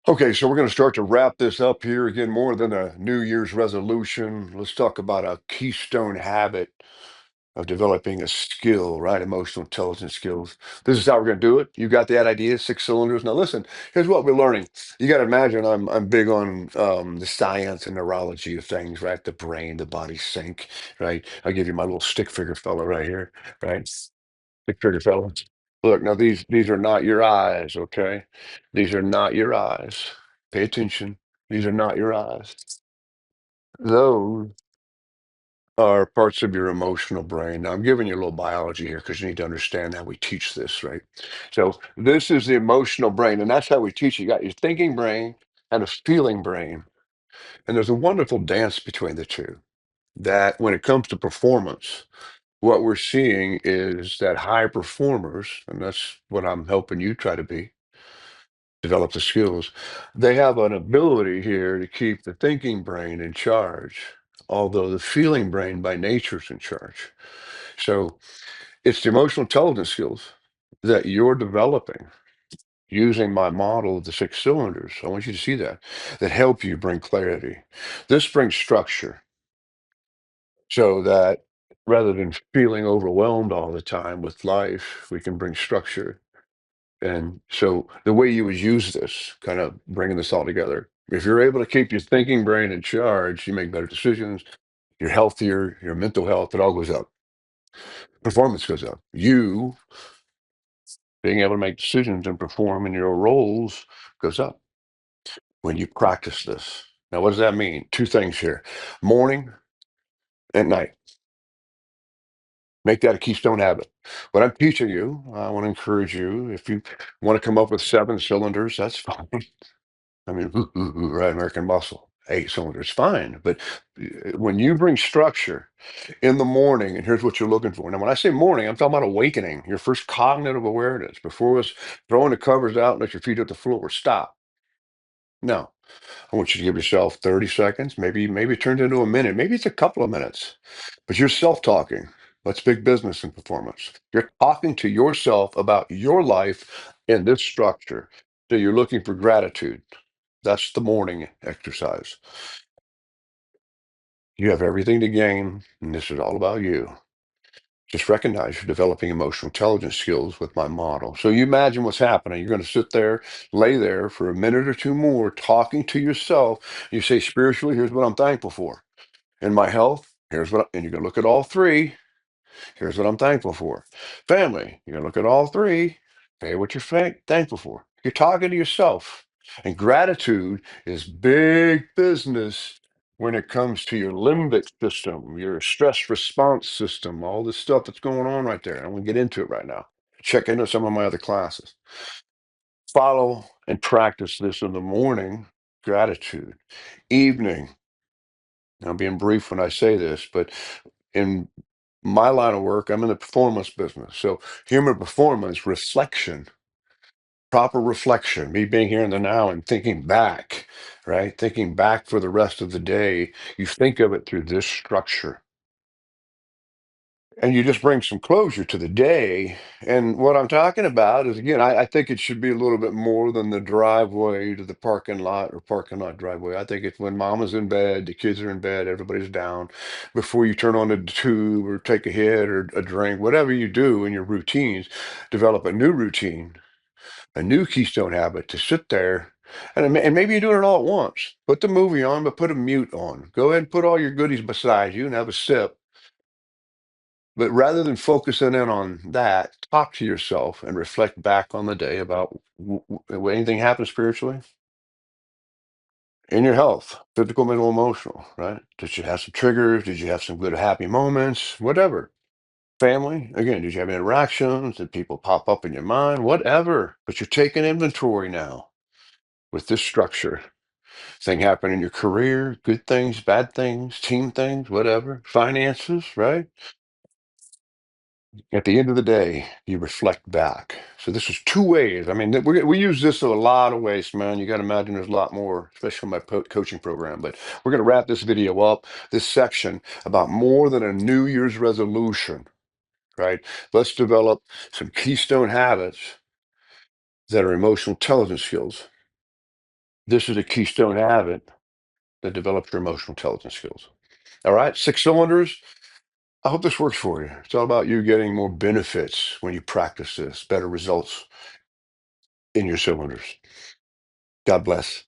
Okay, so we're going to start to wrap this up here. Again, more than a New Year's resolution. Let's talk about a keystone habit of developing a skill, right? Emotional intelligence skills. This is how we're going to do it. You got that idea, six cylinders. Now, listen, here's what we're learning. You got to imagine I'm big on the science and neurology of things, right? The brain, the body sync, right? I'll give you my little stick figure fellow right here, right? Stick figure fellow. Look, now these are not your eyes, okay? These are not your eyes. Pay attention. These are not your eyes. Those are parts of your emotional brain. Now, I'm giving you a little biology here because you need to understand how we teach this, right? So, this is the emotional brain, and that's how we teach. You got your thinking brain and a feeling brain. And there's a wonderful dance between the two that when it comes to performance, what we're seeing is that high performers, and that's what I'm helping you try to be, develop the skills. They have an ability here to keep the thinking brain in charge, although the feeling brain by nature is in charge. So it's the emotional intelligence skills that you're developing using my model of the six cylinders. I want you to see that help you bring clarity. This brings structure so that rather than feeling overwhelmed all the time with life, we can bring structure. And so the way you would use this, kind of bringing this all together, if you're able to keep your thinking brain in charge, you make better decisions, you're healthier, your mental health, it all goes up. Performance goes up. You being able to make decisions and perform in your roles goes up when you practice this. Now, what does that mean? Two things here: morning and night. Make that a keystone habit. What I'm teaching you, I want to encourage you. If you want to come up with seven cylinders, that's fine. I mean, right, American Muscle, eight cylinders, fine. But when you bring structure in the morning, and here's what you're looking for. Now, when I say morning, I'm talking about awakening, your first cognitive awareness. Before us throwing the covers out and let your feet hit the floor, stop. No, I want you to give yourself 30 seconds, maybe it turns into a minute, maybe it's a couple of minutes, but you're self-talking. That's big business in performance. You're talking to yourself about your life in this structure. So you're looking for gratitude. That's the morning exercise. You have everything to gain, and this is all about you. Just recognize you're developing emotional intelligence skills with my model. So you imagine what's happening. You're going to sit there, lay there for a minute or two more, talking to yourself. You say, spiritually, here's what I'm thankful for. In my health, and you're going to look at all three. Here's what I'm thankful for. Family, you're going to look at all three. Say what you're thankful for. You're talking to yourself. And gratitude is big business when it comes to your limbic system, your stress response system, all this stuff that's going on right there. I'm going to get into it right now. Check into some of my other classes. Follow and practice this in the morning, gratitude. Evening, I'm being brief when I say this, but in my line of work, I'm in the performance business. So human performance, reflection, proper reflection, me being here in the now and thinking back, right? Thinking back for the rest of the day. You think of it through this structure. And you just bring some closure to the day. And what I'm talking about is, again, I think it should be a little bit more than the driveway to the parking lot or parking lot driveway. I think it's when mama's in bed, the kids are in bed, everybody's down, before you turn on the tube or take a hit or a drink, whatever you do in your routines, develop a new routine, a new keystone habit to sit there. And maybe you're doing it all at once. Put the movie on, but put a mute on. Go ahead and put all your goodies beside you and have a sip, but rather than focusing in on that, talk to yourself and reflect back on the day about anything happened spiritually in your health, physical, mental, emotional, right? Did you have some triggers? Did you have some good, happy moments? Whatever. Family, again, did you have interactions? Did people pop up in your mind? Whatever. But you're taking inventory now with this structure. Thing happen in your career, good things, bad things, team things, whatever, finances, right? At the end of the day, you reflect back. So this is two ways. I mean, we use this in a lot of ways, man. You got to imagine there's a lot more, especially in my coaching program. But we're going to wrap this video up, this section about more than a New Year's resolution, right? Let's develop some keystone habits that are emotional intelligence skills This is a keystone habit that develops your emotional intelligence skills. All right, 6 cylinders. I hope this works for you. It's all about you getting more benefits when you practice this, better results in your cylinders. God bless.